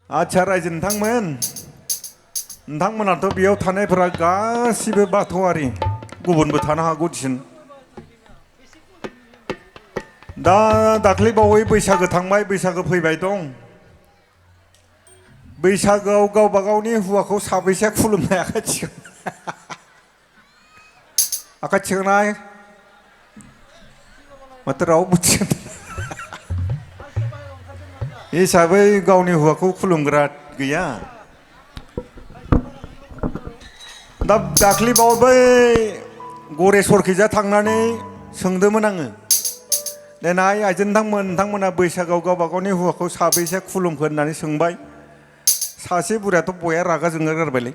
आच्छा रायजो नोंथांमोनाथ' बेयाव थानायफोरा गासिबो बाथौआरि गुबुनबो थानो हागौ दिसुन दा दाख्लै बावै बैसागो थांबाय बैसागो फैबाय दं बैसागोआव गावबा गावनि हौवाखौ साबैसे खुलुमनाय आखाइ थिखांनाय माथो रावबो हिसाबै गावनि हौवाखौ खुलुमग्रा गैया दा दाख्लै बावै गरेस्वरखैजा थांनानै सोंदोंमोन आङो देनाय आइजो नोंथांमोना बैसागोआव गावबा गावनि हौवाखौ साबैसे खुलुमखो होननानै सोंबाय सासे बुरैयाथ' बया रागा जोंनो गारबायलै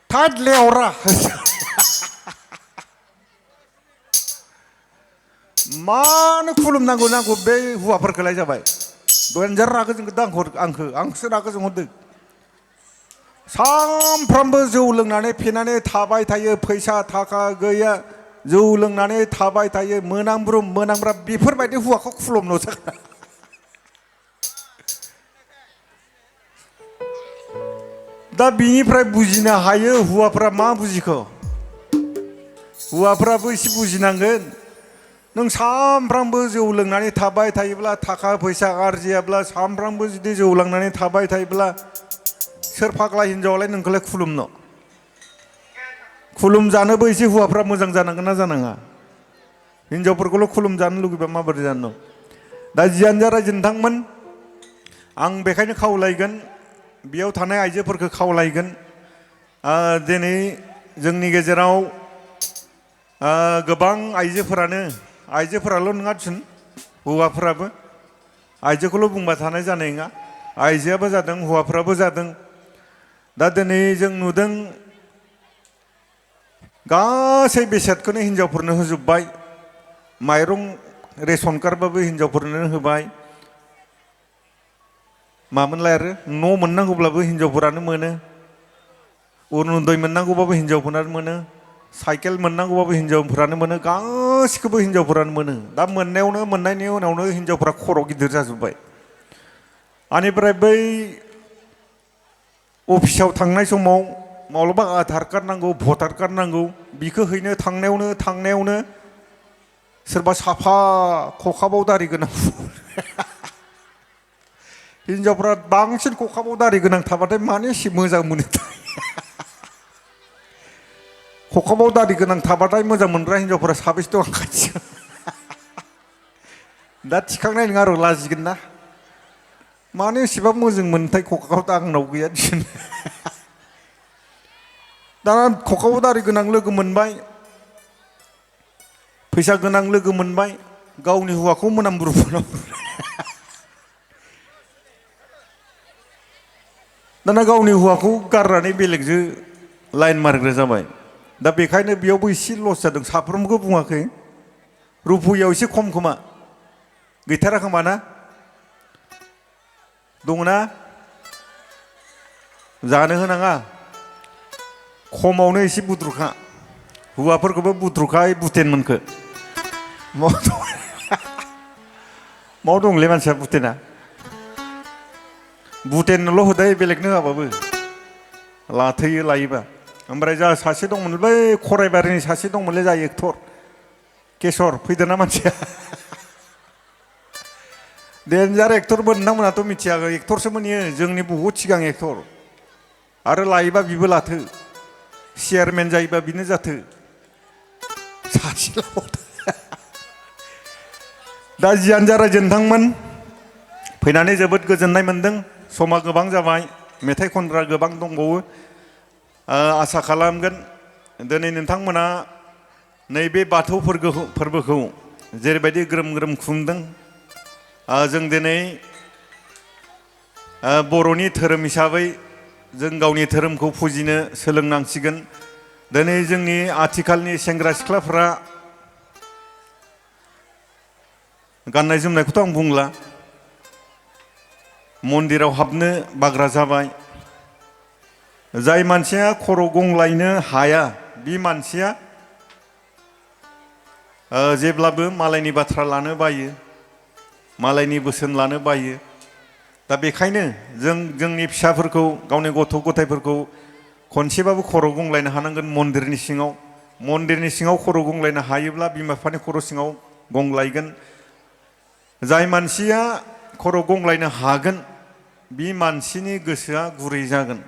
थाद लेवरा मानो खुलुमनांगौ नांगौ बे हौवाफोरखौलाय जाबाय देन्जार रागा जोंदों आंखौसो रागा जोंहरदों सानफ्रामबो जौ लोंनानै फेनानै थाबाय थायो फैसा थाखा गैया जौ लोंनानै थाबाय थायो मोनामब्रुम मोनामब्रा बेफोरबायदि हौवाखौ खुलुमनोसै दा बिनिफ्राय बुजिनो हायो हौवाफ्रा मा बुजिखो हौवाफ्राबो एसे बुजिनांगोन नों सानफ्रामबो जौ लोंनानै थाबाय थायोब्ला थाखा फैसा आरजियाब्ला सानफ्रामबो जुदि जौ लोंनानै थाबाय थायोब्ला सोर फाग्ला हिनजावालाय नोंखौलाय खुलुमनो खुलुमजानोबो एसे हौवाफ्रा मोजां जानांगोन ना जानाङा हिनजावफोरखौल' खुलुमजानो लुगैबा माबोरै जानो दा जियानो जा रायजो नोंथांमोन आं बेखायनो खावलायगोन बेयाव थानाय आइजोफोरखौ खावलायगोन दिनै जोंनि गेजेराव गोबां आइजोफोराल' नङा दिसुन हौवाफोराबो आइजोखौल' बुंबा थानाय जानाय नङा आइजोआबो जादों हौवाफ्राबो जादों दा दिनै जों नुदों गासै बेसादखौनो हिनजावफोरनो होजोब्बाय माइरं रेसन कार्डबाबो हिनजावफोरनो होबाय मामोनलाय आरो न' मोननांगौब्लाबो हिनजावफोरानो मोनो अरुनदय मोननांगौबाबो हिनजावफोरानो मोनो साइकेल मोननांगौबाबो हिनजावफोरानो मोनो गासिखौबो हिनजावफोरानो मोनो दा मोननायनि उनावनो हिनजावफोरा खर' गिदिर जाजोब्बाय बेनिफ्राय बै अफिसाव थांनाय समाव माब्लाबा आधार कार्ड नांगौ भटार कार्ड नांगौ बिखौ हैनो थांनायावनो सोरबा साफा खखाबाव दारि गोनां हिनजावफ्रा बांसिन खखाबाव दारि गोनां थाबाथाय मानो एसे मोजां मोनो खखाबाव दारि गोनां थाबाथाय मोजां मोनग्रा हिनजावफोरा साबेसे दं खाथियाव दा थिखांनाय नङा आरो लाजिगोन ना मानो एसेबां मोजां मोनथाय खखाबाव दा आंनाव गैया दिसुन दाना खखाबाव दारि गोनां लोगो मोनबाय फैसा गोनां लोगो मोनबाय गावनि हौवाखौ मोनामब्रु दाना गावनि हौवाखौ गारनानै बेलेगजों लाइन मारिग्रा जाबाय दा बेखायनो बेयावबो एसे लस जादों साफ्रोमबो बुङाखै रुपहियाव एसे खम खोमा गैथारा खोमा ना दङना जानो होनाङा खमावनो एसे बुद्रुखा हौवाफोरखौबो बुद्रुखाय बुटेनमोनखो माव दंलै मानसिया बुटेना बुटेननोल' होदै बेलेगनो होआबाबो लाथोयो लायोबा ओमफ्राय जा सासे दंमोन बै खराइबारिनि सासे दंमोनलै जा एक्टर केसर फैदोंना मानसिया देन्जार एक्टरमोन नोंथांमोनाथ' मिथियाखै एक्टरसोमोन इयो जोंनि बहुद सिगां एक्टर आरो लायोबा बिबो लाथो चेयारमेन जायोबा बिनो जाथो सासेल' दा जियानो जा रायजो नोंथांमोन फैनानै जोबोद गोजोननाय मोन्दों समा गोबां जाबाय मेथाइ खनग्रा गोबां दंबावो आसा खालामगोन दिनै नोंथांमोना नैबे बाथौ फोरबोखौ जेरैबायदि ग्रोम ग्रोम खुंदों जों दिनै बर'नि धोरोम हिसाबै जों गावनि धोरोमखौ फुजिनो सोलोंनांसिगोन दिनै जोंनि आथिखालनि सेंग्रा सिख्लाफ्रा गाननाय जोमनायखौथ' आं बुंला मन्दिराव हाबनो बाग्रा जाबाय जाय मानसिया खर' गंलायनो हाया बे मानसिया जेब्लाबो मालायनि बाथ्रा लानो बायो मालायनि बोसोन लानो बायो दा बेखायनो जोंनि फिसाफोरखौ गावनि गथ' गथायफोरखौ खनसेबाबो खर' गंलायनो हानांगोन मन्दिरनि सिङाव खर' गंलायनो हायोब्ला बिमा बिफानि खर' सिङाव गंलायगोन जाय मानसिया खर' गंलायनो हागोन बे मानसिनि गोसोआ गुरै जागोन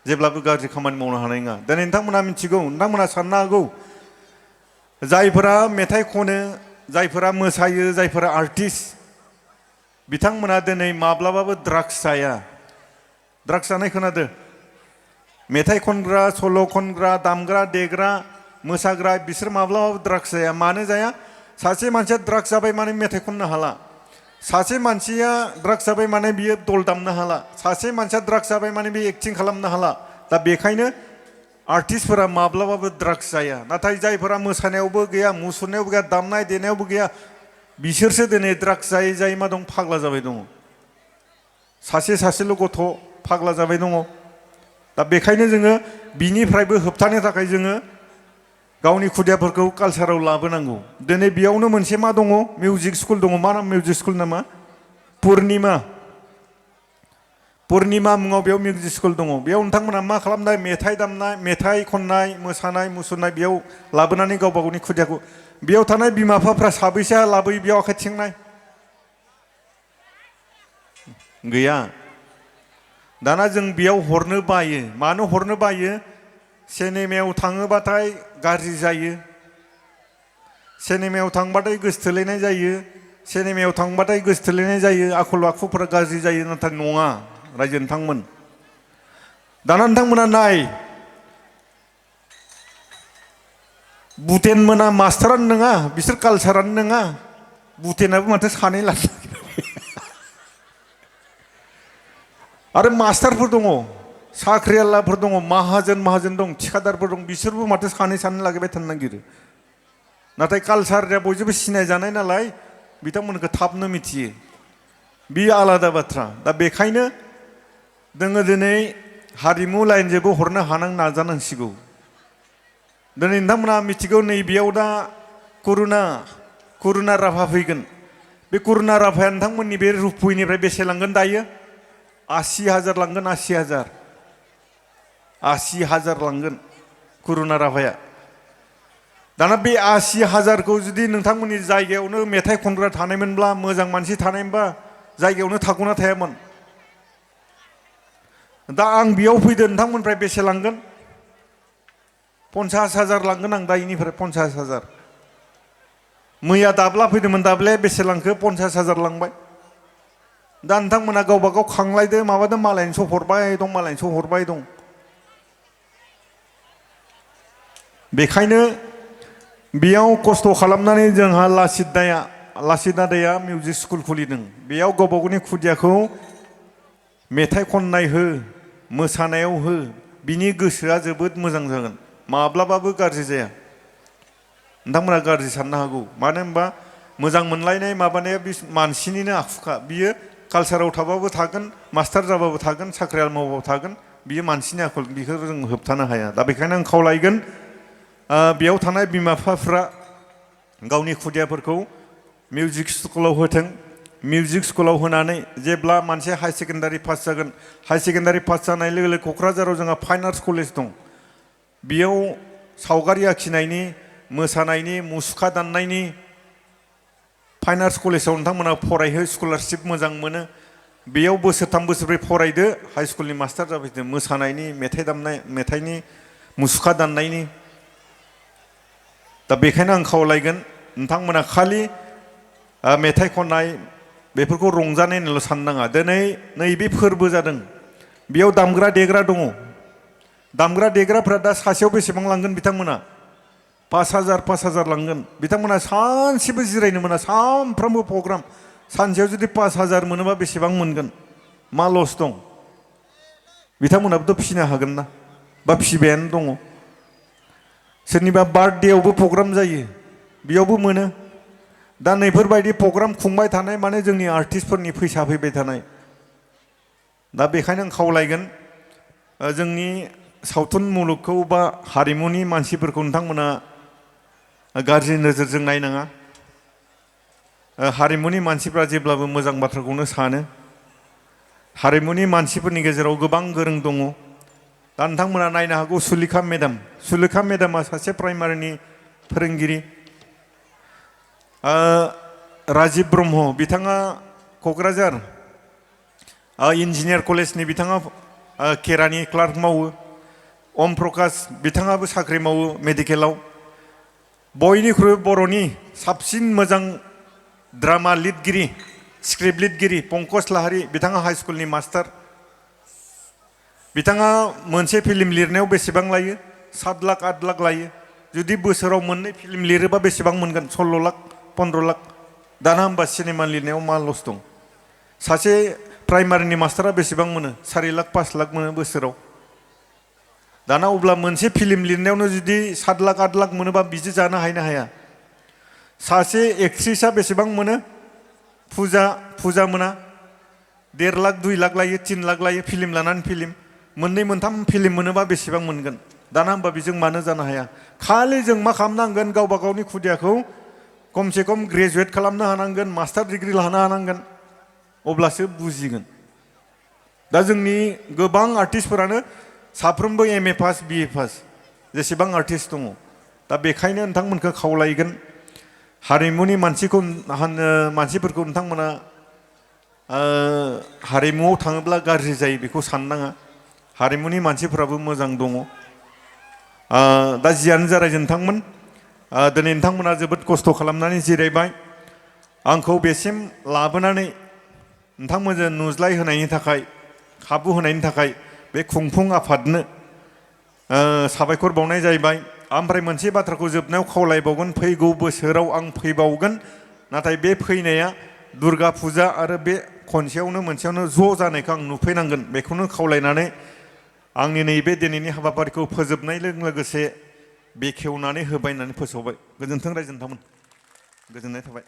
जेब्लाबो गाज्रि खामानि मावनो हानाय नङा दिनै नोंथांमोना मिथिगौ नोंथांमोना साननो हागौ जायफोरा मेथाइ खनो जायफोरा मोसायो जायफोरा आर्टिस्ट बिथांमोना दिनै माब्लाबाबो ड्राग्स जाया ड्राग्स जानाय खोनादो मेथाइ खनग्रा सल' खनग्रा दामग्रा देग्रा मोसाग्रा बिसोर माब्लाबाबो ड्राग्स जाया मानो जाया सासे मानसिया ड्राग्स जाबाय माने मेथाइ खननो हाला सासे मानसिया ड्राग्स जाबाय माने बियो दल दामनो हाला सासे मानसिया ड्राग्स जाबाय माने बियो एक्टिं खालामनो हाला दा बेखायनो आर्टिस्टफोरा माब्लाबाबो ड्राग्स जाया नाथाय जायफोरा मोसानायावबो गैया मुसुरनायावबो गैया दामनाय देनायावबो गैया बिसोरसो दिनै ड्राग्स जायै जायै मा दं फाग्ला जाबाय दङ सासेल' गथ' फाग्ला जाबाय दङ दा बेखायनो जोङो बिनिफ्रायबो होबथानो थाखाय जोङो गावनि खुदियाफोरखौ कालसाराव लाबोनांगौ दिनै बेयावनो मोनसे मा दङ मिउजिक स्कुल दङ मा नाम मिउजिक स्कुल नामा पुर्निमा मुङाव बेयाव मिउजिक स्कुल दङ बेयाव नोंथांमोना मा खालामनाय मेथाइ दामनाय मेथाइ खननाय मोसानाय मुसुरनाय बेयाव लाबोनानै गावबा गावनि खुदियाखौ बेयाव थानाय बिमा बिफाफ्रा साबैसे लाबोयो बेयाव आखाइ थिखांनाय गैया दाना जों बेयाव हरनो बायो मानो हरनो बायो सिनेमायाव थाङोबाथाय गाज्रि जायो सिनेमायाव थांबाथाय गोसोथोलायनाय जायो सिनेमायाव थांबाथाय गोसोथोलायनाय जायो आखल आखुफोरा गाज्रि जायो नाथाय नङा रायजो नोंथांमोन दाना नोंथांमोना नाय बुटेन मोना मास्टारानो नङा बिसोर कालसारानो नङा बुटेनाबो माथो सानै लानो आरो मास्टारफोर दङ साख्रियालाफोर दङ माहाजोन दं थिखादारफोर दं बिसोरबो माथो सानै लागायबाय थानो नागिरो नाथाय कालसारया बयजोंबो सिनायजानाय नालाय बिथांमोनखौ थाबनो मिथियो बे आलादा बाथ्रा दा बेखायनो जोङो दिनै हारिमु लाइनजोंबो हरनो हानां नाजानांसिगौ दिनै नोंथांमोना मिथिगौ नैबेयाव दा करुना राभा फैगोन बे करुना राभाया नोंथांमोननि बे रुपयनिफ्राय बेसे लांगोन दायो 80,000 लांगोन 80,000 लांगोन करुना राभाया दाना बे 80,000खौ जुदि नोंथांमोननि जायगायावनो मेथाइ खनग्रा थानायमोनब्ला मोजां मानसि थानायमोनबा जायगायावनो थागौना थायामोन दा आं बेयाव फैदो नोंथांमोननिफ्राय बेसे लांगोन 50,000 लांगोन आं दायोनिफ्राय 50,000 मैया दाब्ला फैदोंमोन दाब्लाया बेसे लांखो 50,000 लांबाय दा नोंथांमोना गावबा गाव खांलायदो माबादो मालायनिसो हरबाय दं बेखायनो बेयाव खस्थ' खालामनानै जोंहा लासित दादाया मिउजिक स्कुल खुलिदों बेयाव गावबा गावनि खुदियाखौ मेथाइ खननाय हो मोसानायाव हो बिनि गोसोआ जोबोद मोजां जागोन माब्लाबाबो गाज्रि जाया नोंथांमोना गाज्रि साननो हागौ मानो होनबा मोजां मोनलायनाय माबानाया बे मानसिनिनो आखुखा बियो कालसाराव थाबाबो थागोन मास्टार जाबाबो थागोन साख्रियाल मावबाबो थागोन बियो मानसिनि आखल बेखौ जों होबथानो हाया दा बेखायनो आं खावलायगोन बेयाव थानाय बिमा बिफाफ्रा गावनि खुदियाफोरखौ मिउजिक स्कुलाव होथों मिउजिक स्कुलाव होनानै जेब्ला मानसिया हाई सेकेन्डारि पास जागोन हाई सेकेन्डारि पास जानाय लोगो लोगो क'क्राझाराव जोंहा फाइन आर्ट्स कलेज दं बेयाव सावगारि आखिनायनि मोसानायनि मुसुखा दाननायनि फाइन आर्ट्स कलेजाव नोंथांमोना फरायहो स्कलारशिप मोजां मोनो बेयाव बोसोरथाम बोसोरब्रै फरायदो हाई स्कुलनि मास्टार जाफैदो मोसानायनि मेथाइ दामनाय मेथाइनि मुसुखा दाननायनि दा बेखायनो आं खावलायगोन नोंथांमोना खालि मेथाइ खननाय बेफोरखौ रंजानायल' साननाङा दिनै नैबे फोरबो जादों बेयाव दामग्रा देग्रा दङ दामग्रा देग्राफ्रा दा सासेयाव बेसेबां लांगोन बिथांमोना 5,000 लांगोन बिथांमोना सानसेबो जिरायनो मोना सानफ्रामबो प्रग्राम सानसेयाव जुदि 5,000 मोनोबा बेसेबां मोनगोन मा लस दं बिथांमोनाबोथ' फिसिनो हागोन ना बा फिसिबायानो दङ सोरनिबा बार्थडेआवबो प्रग्राम जायो बेयावबो मोनो दा नैफोरबायदि प्रग्राम खुंबाय थानाय माने जोंनि आर्टिस्टफोरनि फैसा फैबाय थानाय दा बेखायनो आं खावलायगोन जोंनि सावथुन मुलुगखौ बा हारिमुनि मानसिफोरखौ नोंथांमोना गाज्रि नोजोरजों नायनाङा हारिमुनि मानसिफ्रा जेब्लाबो मोजां बाथ्राखौनो सानो हारिमुनि मानसिफोरनि गेजेराव गोबां गोरों दङ दा नोंथांमोना नायनो हागौ सुलेखा मेडामा सासे प्राइमारिनि फोरोंगिरि राजिब ब्रह्म बिथाङा क'क्राझार इन्जिनियार कलेजनि बिथाङा केरानि क्लार्क मावो ओम प्रकाश बिथाङाबो साख्रि मावो मेडिकेलाव बयनिख्रुइ बर'नि साबसिन मोजां ड्रामा लिरगिरि स्क्रिप्ट लिरगिरि पंकज लाहारी बिथाङा हाई स्कुलनि मास्टार बिथाङा मोनसे फिल्म लिरनायाव बेसेबां लायो 7 लाख 8 लाख लायो जुदि बोसोराव मोननै फिल्म लिरोबा बेसेबां मोनगोन 16 लाख 15 लाख दाना होमबा सिनेमा लिरनायाव मा लस दं सासे प्राइमारिनि मास्टारा बेसेबां मोनो 4 लाख 5 लाख मोनो बोसोराव दाना अब्ला मोनसे फिल्म लिरनायावनो जुदि 7 लाख 8 लाख मोनोबा बिदि जानो हाया सासे एक्ट्रिसआ बेसेबां मोनो फुजा मोना 1.5 लाख 2 लाख लायो 3 लाख लायो फिल्म लानानै फिल्म मोननै मोनथाम फिल्म मोनोबा बेसेबां मोनगोन दाना होमबा बेजों मानो जानो हाया खालि जों मा खालामनांगोन गावबा गावनि खुदियाखौ खमसे खम ग्रेजुवेट खालामनो हानांगोन मास्टार डिग्री लानो हानांगोन अब्लासो बुजिगोन दा जोंनि गोबां आर्टिस्टफोरानो साफ्रोमबो MA पास BA पास जेसेबां आर्टिस्ट दङ दा बेखायनो नोंथांमोनखौ खावलायगोन हारिमुनि मानसिफोरखौ नोंथांमोना हारिमुआव थाङोब्ला गाज्रि जायो बेखौ साननाङा हारिमुनि मानसिफोराबो मोजां दङ दा जियानो जाराय नोंथांमोन दिनै नोंथांमोना जोबोद खस्थ' खालामनानै जिरायबाय आंखौ बेसिम लाबोनानै नोंथांमोनजों नुज्लाय होनायनि थाखाय खाबु होनायनि थाखाय बे खुंफुं आफादनो साबायखर बावनाय जाहैबाय ओमफ्राय मोनसे बाथ्राखौ जोबनायाव खावलायबावगोन फैगौ बोसोराव आं फैबावगोन नाथाय बे फैनाया दुर्गा फुजा आरो बे मोनसेयावनो ज' जानायखौ आं नुफैनांगोन बेखौनो खावलायनानै आंनि नैबे दिनैनि हाबाफारिखौ फोजोबनायजों लोगोसे बेखेवनानै होबाय होननानै फोसावबाय गोजोन्थों रायजो नोंथांमोन गोजोननाय थाबाय